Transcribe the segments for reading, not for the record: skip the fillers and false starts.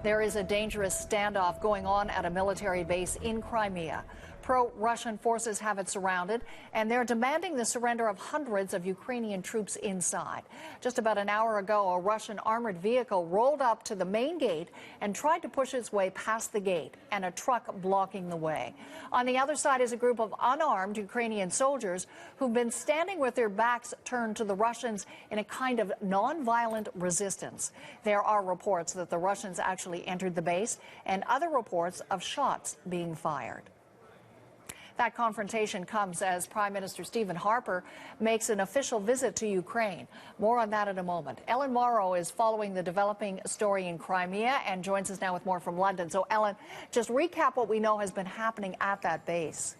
There is a dangerous standoff going on at a military base in Crimea. Pro-Russian forces have it surrounded, and they're demanding the surrender of hundreds of Ukrainian troops inside. Just about an hour ago, a Russian armored vehicle rolled up to the main gate and tried to push its way past the gate, and a truck blocking the way. On the other side is a group of unarmed Ukrainian soldiers who've been standing with their backs turned to the Russians in a kind of nonviolent resistance. There are reports that the Russians actually entered the base, and other reports of shots being fired. That confrontation comes as Prime Minister Stephen Harper makes an official visit to Ukraine. More on that in a moment. Ellen Morrow is following the developing story in Crimea and joins us now with more from London. So, Ellen, just recap what we know has been happening at that base.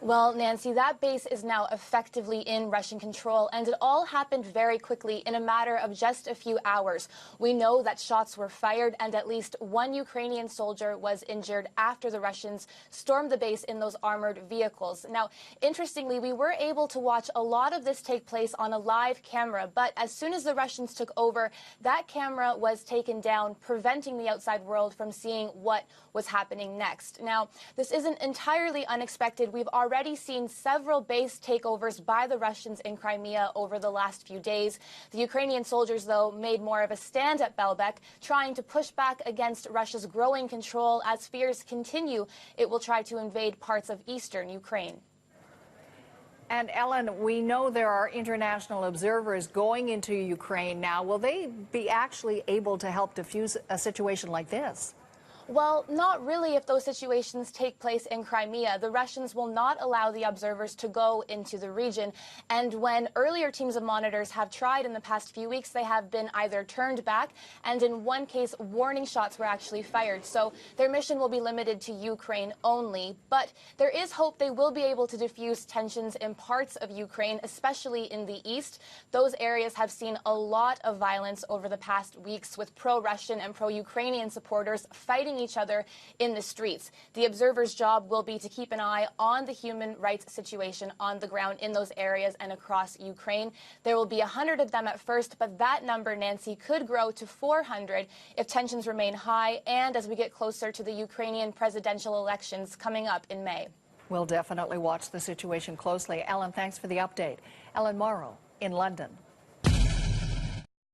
Well, Nancy, that base is now effectively in Russian control, and it all happened very quickly in a matter of just a few hours. We know that shots were fired and at least one Ukrainian soldier was injured after the Russians stormed the base in those armored vehicles. Now, interestingly, we were able to watch a lot of this take place on a live camera, but as soon as the Russians took over, that camera was taken down, preventing the outside world from seeing what was happening next. Now, this isn't entirely unexpected. We've already seen several base takeovers by the Russians in Crimea over the last few days. The Ukrainian soldiers, though, made more of a stand at Belbek, trying to push back against Russia's growing control. As fears continue, it will try to invade parts of eastern Ukraine. And Ellen, we know there are international observers going into Ukraine now. Will they be actually able to help defuse a situation like this? Well, not really if those situations take place in Crimea. The Russians will not allow the observers to go into the region. And when earlier teams of monitors have tried in the past few weeks, they have been either turned back, and in one case, warning shots were actually fired. So their mission will be limited to Ukraine only. But there is hope they will be able to diffuse tensions in parts of Ukraine, especially in the east. Those areas have seen a lot of violence over the past weeks, with pro-Russian and pro-Ukrainian supporters fighting each other in the streets. The observer's job will be to keep an eye on the human rights situation on the ground in those areas and across Ukraine. There will be 100 of them at first, but that number, Nancy, could grow to 400 if tensions remain high and as we get closer to the Ukrainian presidential elections coming up in May. We'll definitely watch the situation closely. Ellen, thanks for the update. Ellen Morrow in London.